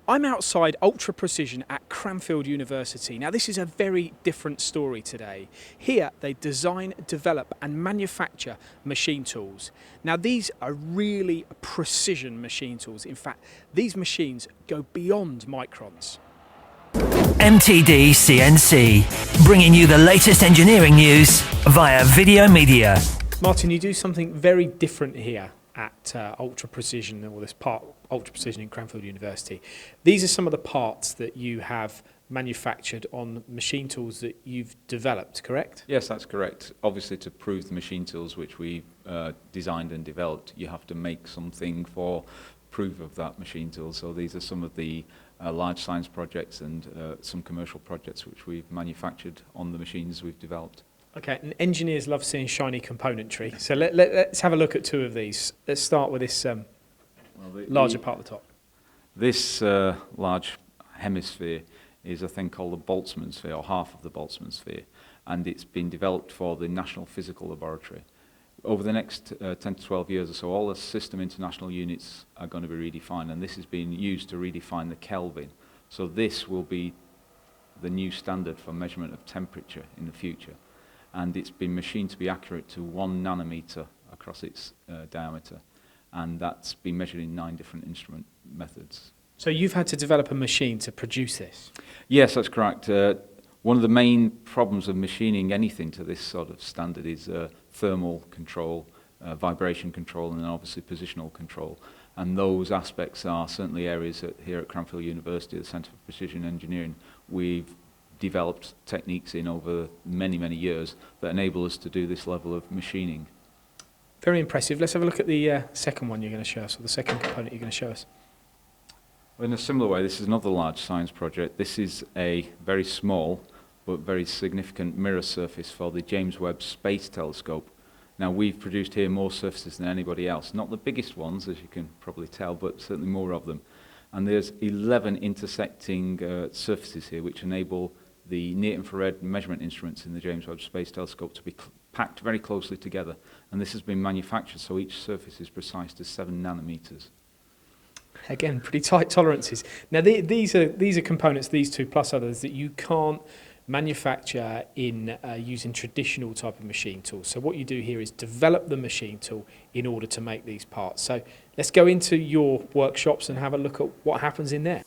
I'm outside Ultra Precision at Cranfield University. Now this is a very different story today. Here they design, develop and manufacture machine tools. Now these are really precision machine tools. In fact, these machines go beyond microns. MTDCNC, bringing you the latest engineering news via video media. Martin, you do something very different here at Ultra Precision, or this part Ultra Precision in Cranfield University. These are some of the parts that you have manufactured on machine tools that you've developed, correct? Yes, that's correct. Obviously, to prove the machine tools which we designed and developed, you have to make something for proof of that machine tool. So these are some of the large science projects and some commercial projects which we've manufactured on the machines we've developed. Okay, and engineers love seeing shiny componentry. So let's have a look at two of these. Let's start with this larger part at the top. This large hemisphere is a thing called the Boltzmann sphere, or half of the Boltzmann sphere, and it's been developed for the National Physical Laboratory. Over the next 10 to 12 years or so, all the system international units are going to be redefined, and this is being used to redefine the Kelvin. So this will be the new standard for measurement of temperature in the future. And it's been machined to be accurate to 1 nanometer across its diameter. And that's been measured in 9 different instrument methods. So you've had to develop a machine to produce this? Yes, that's correct. One of the main problems of machining anything to this sort of standard is thermal control, vibration control, and then obviously positional control. And those aspects are certainly areas here at Cranfield University, the Centre for Precision Engineering, we've developed techniques in over many, many years that enable us to do this level of machining. Very impressive. Let's have a look at the second one you're going to show us, or the second component you're going to show us. Well, in a similar way, this is another large science project. This is a very small but very significant mirror surface for the James Webb Space Telescope. Now, we've produced here more surfaces than anybody else. Not the biggest ones, as you can probably tell, but certainly more of them. And there's 11 intersecting surfaces here which enable the near-infrared measurement instruments in the James Webb Space Telescope to be packed very closely together. And this has been manufactured so each surface is precise to 7 nanometers. Again, pretty tight tolerances. Now, these are components, these two plus others, that you can't manufacture in using traditional type of machine tools. So what you do here is develop the machine tool in order to make these parts. So let's go into your workshops and have a look at what happens in there.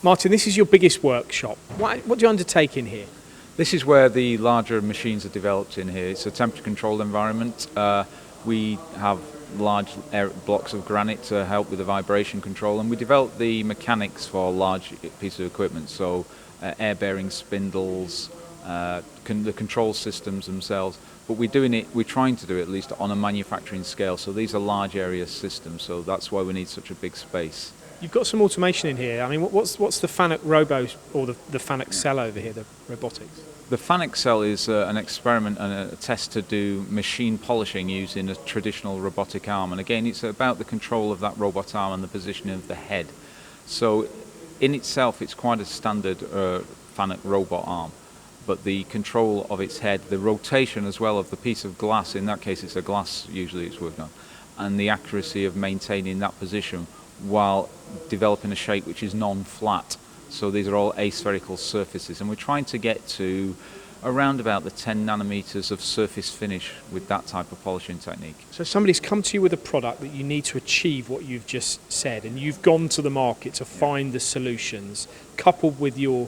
Martin, this is your biggest workshop. What do you undertake in here? This is where the larger machines are developed in here. It's a temperature-controlled environment. We have large blocks of granite to help with the vibration control, and we develop the mechanics for large pieces of equipment, so air-bearing spindles, the control systems themselves. But we're trying to do it at least on a manufacturing scale, so these are large area systems, so that's why we need such a big space. You've got some automation in here. I mean, what's the FANUC Robo, or the FANUC Cell over here, the robotics? The FANUC Cell is an experiment and a test to do machine polishing using a traditional robotic arm. And again, it's about the control of that robot arm and the positioning of the head. So in itself, it's quite a standard FANUC robot arm. But the control of its head, the rotation as well of the piece of glass, in that case it's a glass usually it's working on, and the accuracy of maintaining that position while developing a shape which is non-flat. So these are all aspherical surfaces, and we're trying to get to around about the 10 nanometers of surface finish with that type of polishing technique. So somebody's come to you with a product that you need to achieve what you've just said, and you've gone to the market to find the solutions, coupled with your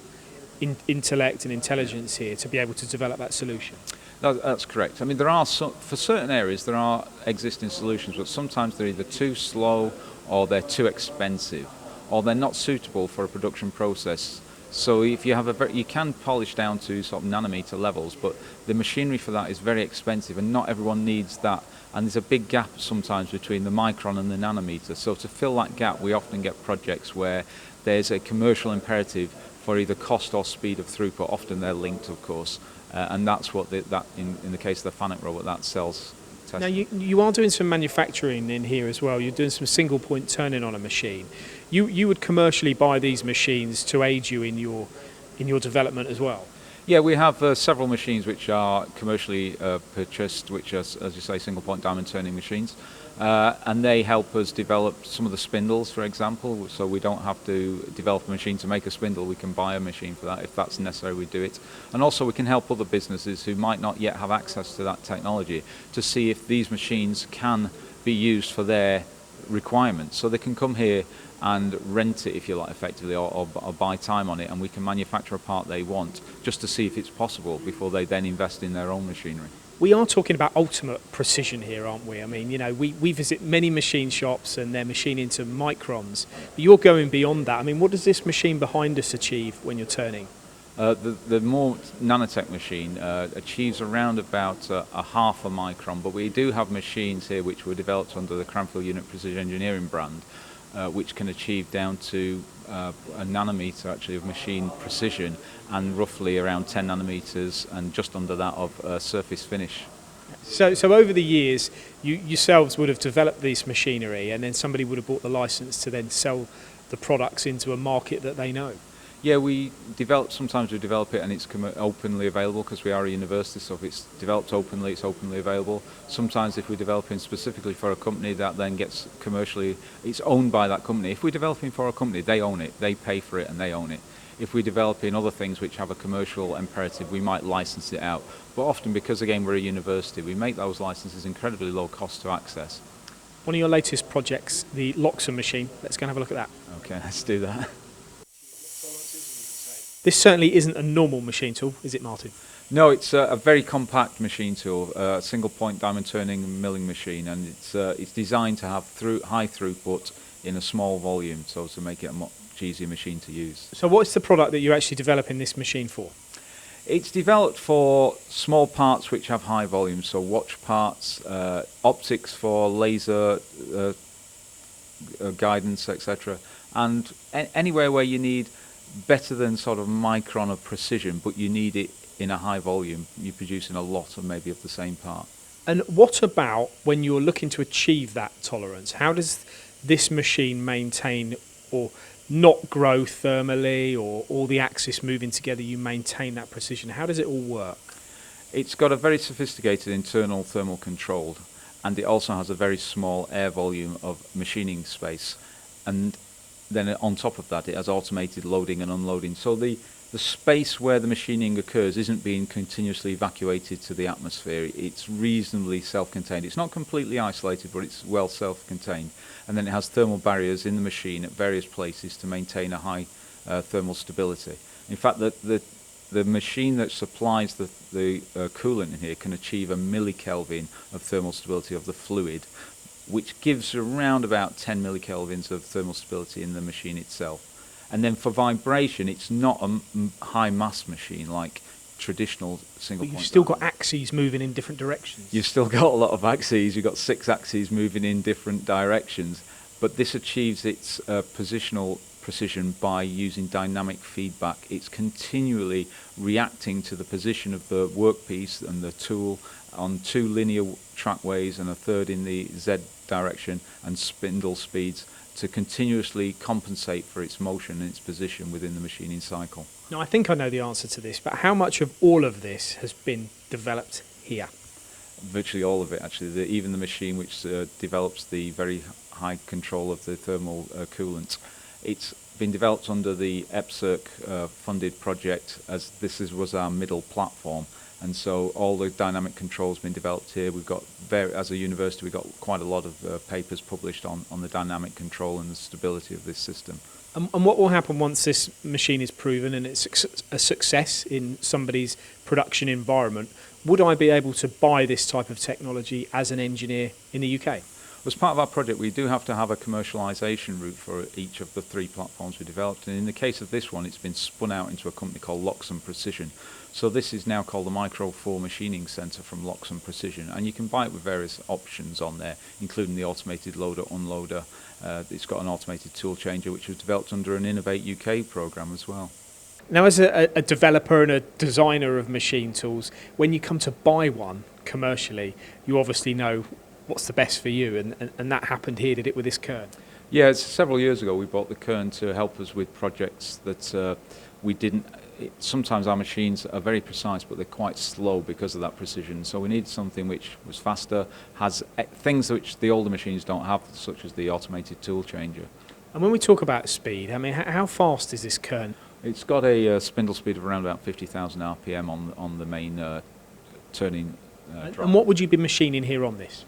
intellect and intelligence here to be able to develop that solution. That's correct. I mean, there are for certain areas there are existing solutions, but sometimes they're either too slow or they're too expensive, or they're not suitable for a production process. So if you have you can polish down to sort of nanometer levels, but the machinery for that is very expensive, and not everyone needs that. And there's a big gap sometimes between the micron and the nanometer. So to fill that gap, we often get projects where there's a commercial imperative for either cost or speed of throughput. Often they're linked, of course, and that's what in the case of the FANUC robot that sells. Now you are doing some manufacturing in here as well. You're doing some single point turning on a machine. You would commercially buy these machines to aid you in your development as well. Yeah, we have several machines which are commercially purchased, which are, as you say, single point diamond turning machines. And they help us develop some of the spindles, for example, so we don't have to develop a machine to make a spindle. We can buy a machine for that. If that's necessary, we do it. And also we can help other businesses who might not yet have access to that technology to see if these machines can be used for their requirements. So they can come here and rent it, if you like, effectively, or buy time on it, and we can manufacture a part they want just to see if it's possible before they then invest in their own machinery. We are talking about ultimate precision here, aren't we? I mean, you know, we visit many machine shops and they're machining to microns. But you're going beyond that. I mean, what does this machine behind us achieve when you're turning? The more nanotech machine achieves around about a half a micron, but we do have machines here which were developed under the Cranfield Ultra Precision engineering brand, which can achieve down to a nanometer actually of machine precision, and roughly around 10 nanometers and just under that of surface finish. So over the years, you yourselves would have developed this machinery, and then somebody would have bought the license to then sell the products into a market that they know. Yeah, sometimes we develop it and it's openly available because we are a university, so if it's developed openly, it's openly available. Sometimes if we're developing specifically for a company, that then gets commercially, it's owned by that company. If we're developing for a company, they own it, they pay for it and they own it. If we develop in other things which have a commercial imperative, we might license it out. But often, because again we're a university, we make those licenses incredibly low cost to access. One of your latest projects, the Loxam machine, let's go and have a look at that. Okay, let's do that. This certainly isn't a normal machine tool, is it, Martin? No, it's a very compact machine tool, a single point diamond turning and milling machine, and it's designed to have high throughput in a small volume, so to make it a much easier machine to use. So what's the product that you're actually developing this machine for? It's developed for small parts which have high volume, so watch parts, optics for laser guidance, etc. And anywhere where you need better than sort of micron of precision, but you need it in a high volume, you're producing a lot of maybe of the same part. And what about when you're looking to achieve that tolerance? How does this machine maintain or not grow thermally, or all the axis moving together, you maintain that precision? How does it all work? It's got a very sophisticated internal thermal control, and it also has a very small air volume of machining space, and then on top of that it has automated loading and unloading, so the space where the machining occurs isn't being continuously evacuated to the atmosphere. It's reasonably self-contained. It's not completely isolated, but it's well self-contained, and then it has thermal barriers in the machine at various places to maintain a high thermal stability. In fact, the machine that supplies the coolant in here can achieve a millikelvin of thermal stability of the fluid, which gives around about 10 millikelvins of thermal stability in the machine itself. And then for vibration, it's not a high mass machine like traditional single point. But you've still got axes moving in different directions. You've still got a lot of axes. You've got 6 axes moving in different directions. But this achieves its positional precision by using dynamic feedback. It's continually reacting to the position of the workpiece and the tool on 2 linear trackways and a third in the Z direction and spindle speeds to continuously compensate for its motion and its position within the machining cycle. Now, I think I know the answer to this, but how much of all of this has been developed here? Virtually all of it, actually. Even the machine which develops the very high control of the thermal coolant. It's been developed under the EPSIRC funded project, as this was our middle platform. And so all the dynamic controls been developed here. We've got, as a university, we've got quite a lot of papers published on the dynamic control and the stability of this system. And what will happen once this machine is proven and it's a success in somebody's production environment? Would I be able to buy this type of technology as an engineer in the UK? As part of our project, we do have to have a commercialisation route for each of the 3 platforms we developed. And in the case of this one, it's been spun out into a company called Loxam Precision. So this is now called the Micro 4 Machining Centre from Loxam Precision. And you can buy it with various options on there, including the automated loader, unloader. It's got an automated tool changer, which was developed under an Innovate UK programme as well. Now, as a developer and a designer of machine tools, when you come to buy one commercially, you obviously know what's the best for you, and that happened here, did it, with this Kern? Yeah, several years ago we bought the Kern to help us with projects that we didn't sometimes our machines are very precise, but they're quite slow because of that precision. So we need something which was faster, has things which the older machines don't have, such as the automated tool changer. And when we talk about speed, I mean, how fast is this kern? It's got a spindle speed of around about 50,000 RPM on the main turning drive. And what would you be machining here on this?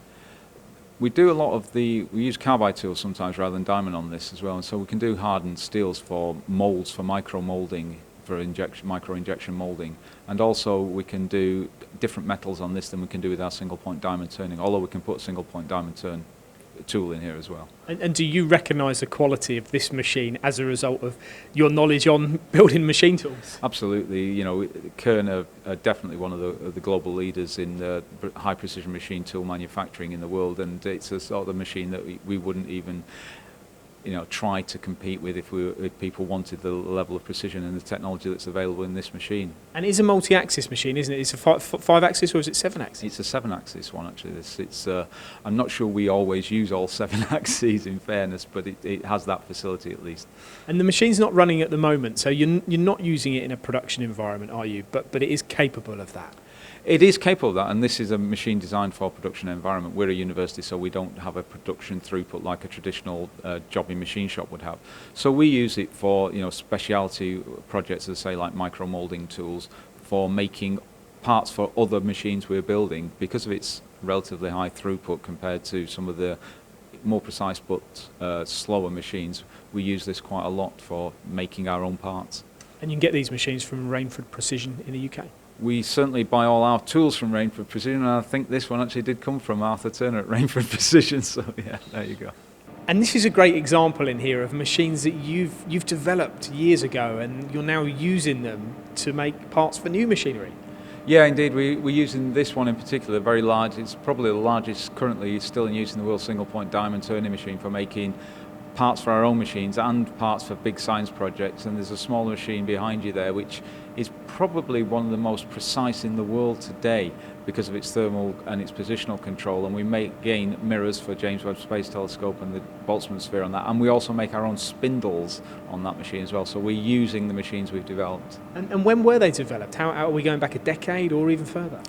We do a lot of we use carbide tools sometimes rather than diamond on this as well, and so we can do hardened steels for molds, for micro molding, for micro injection molding, and also we can do different metals on this than we can do with our single point diamond turning, although we can put a single point diamond turn tool in here as well. And do you recognise the quality of this machine as a result of your knowledge on building machine tools? Absolutely. You know, Kern are definitely one of the global leaders in high precision machine tool manufacturing in the world, and it's a sort of machine that we wouldn't even try to compete with if people wanted the level of precision and the technology that's available in this machine. And it's a multi-axis machine, isn't it? It's a five-axis, or is it 7-axis? It's a 7-axis one, actually. I'm not sure we always use all 7 axes, in fairness, but it has that facility at least. And the machine's not running at the moment, so you're not using it in a production environment, are you? But it is capable of that. It is capable of that, and this is a machine designed for a production environment. We're a university, so we don't have a production throughput like a traditional jobbing machine shop would have. So we use it for specialty projects, as I say, like micro molding tools, for making parts for other machines we're building, because of its relatively high throughput compared to some of the more precise but slower machines. We use this quite a lot for making our own parts. And you can get these machines from Cranfield Precision in the UK? We certainly buy all our tools from Cranfield Precision, and I think this one actually did come from Arthur Turner at Cranfield Precision, so yeah, there you go. And this is a great example in here of machines that you've developed years ago, and you're now using them to make parts for new machinery. Yeah, indeed. We're using this one in particular, very large. It's probably the largest currently still in use in the world single-point diamond turning machine for making parts for our own machines and parts for big science projects. And there's a smaller machine behind you there, which is probably one of the most precise in the world today because of its thermal and its positional control. And we make, again, mirrors for James Webb Space Telescope and the Boltzmann sphere on that. And we also make our own spindles on that machine as well. So we're using the machines we've developed. And when were they developed? How are we going back a decade or even further?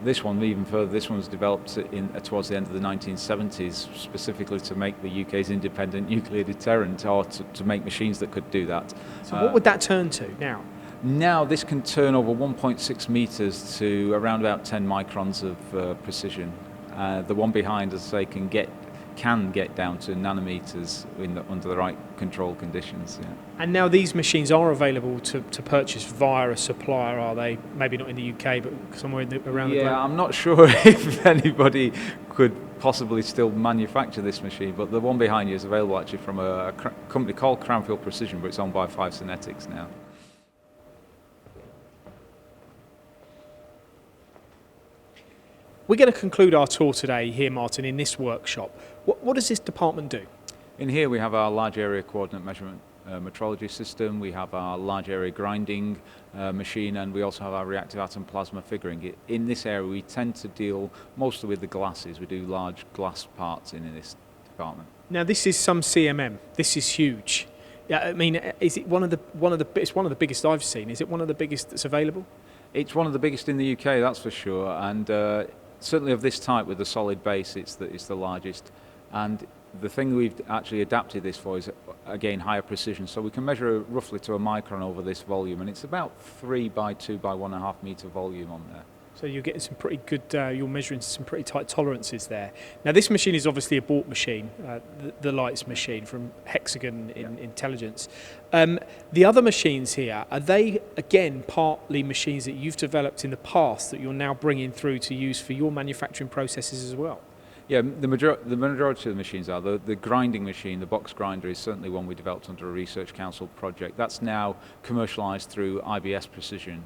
This one, even further, this one was developed towards the end of the 1970s, specifically to make the UK's independent nuclear deterrent, or to make machines that could do that. So what would that turn to now? Now this can turn over 1.6 metres to around about 10 microns of precision. The one behind, as I say, can get down to nano-metres under the right control conditions. Yeah. And now these machines are available to purchase via a supplier, are they? Maybe not in the UK, but somewhere around the globe? Yeah, I'm not sure if anybody could possibly still manufacture this machine, but the one behind you is available actually from a company called Cranfield Precision, but it's owned by 5 Synetics now. We're going to conclude our tour today here, Martin, in this workshop. What does this department do? In here we have our large area coordinate measurement metrology system, we have our large area grinding machine, and we also have our reactive atom plasma figuring. In this area we tend to deal mostly with the glasses. We do large glass parts in this department. Now this is some CMM. This is huge. Yeah, I mean, is it it's one of the biggest I've seen. Is it one of the biggest that's available? It's one of the biggest in the UK, that's for sure, and certainly of this type with the solid base, it's the largest. And the thing we've actually adapted this for is, again, higher precision. So we can measure roughly to a micron over this volume, and it's about 3 by 2 by 1.5 metre volume on there. So you're getting some pretty good, you're measuring some pretty tight tolerances there. Now this machine is obviously a bought machine, the lights machine from Hexagon Intelligence. The other machines here, are they again partly machines that you've developed in the past that you're now bringing through to use for your manufacturing processes as well? Yeah, the majority of the machines are. The grinding machine, the box grinder, is certainly one we developed under a Research Council project. That's now commercialised through IBS Precision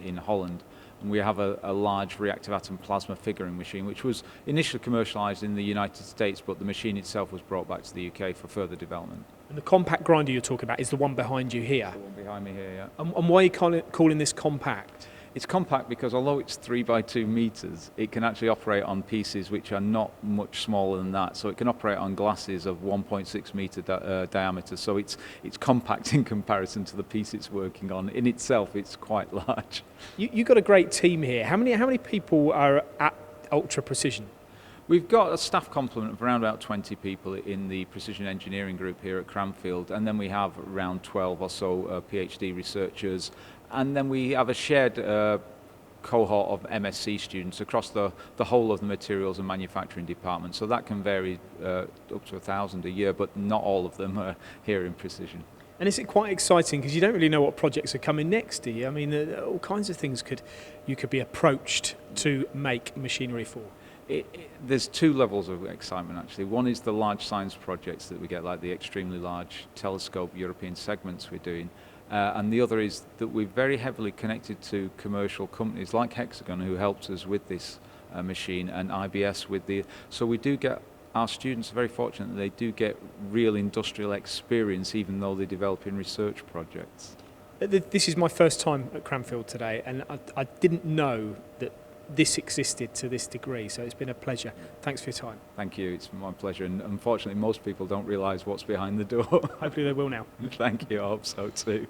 in Holland. And we have a large reactive atom plasma figuring machine, which was initially commercialised in the United States, but the machine itself was brought back to the UK for further development. And the compact grinder you're talking about is the one behind you here? The one behind me here, yeah. And why are you calling this compact? It's compact because although it's 3 by 2 meters, it can actually operate on pieces which are not much smaller than that. So it can operate on glasses of 1.6 meter diameter. So it's compact in comparison to the piece it's working on. In itself, it's quite large. You've got a great team here. How many people are at Ultra Precision? We've got a staff complement of around about 20 people in the precision engineering group here at Cranfield, and then we have around 12 or so PhD researchers, and then we have a shared cohort of MSc students across the whole of the materials and manufacturing department. So that can vary up to 1,000 a year, but not all of them are here in precision. And is it quite exciting because you don't really know what projects are coming next, do you? I mean, all kinds of things you could be approached to make machinery for. There's two levels of excitement actually. One is the large science projects that we get, like the extremely large telescope European segments we're doing. And the other is that we're very heavily connected to commercial companies like Hexagon, who helps us with this machine, and IBS with the... So we do get, our students are very fortunate that they do get real industrial experience even though they're developing research projects. This is my first time at Cranfield today, and I didn't know that this existed to this degree, so it's been a pleasure. Thanks for your time. Thank you, it's my pleasure, and unfortunately most people don't realise what's behind the door. Hopefully they will now. Thank you, I hope so too.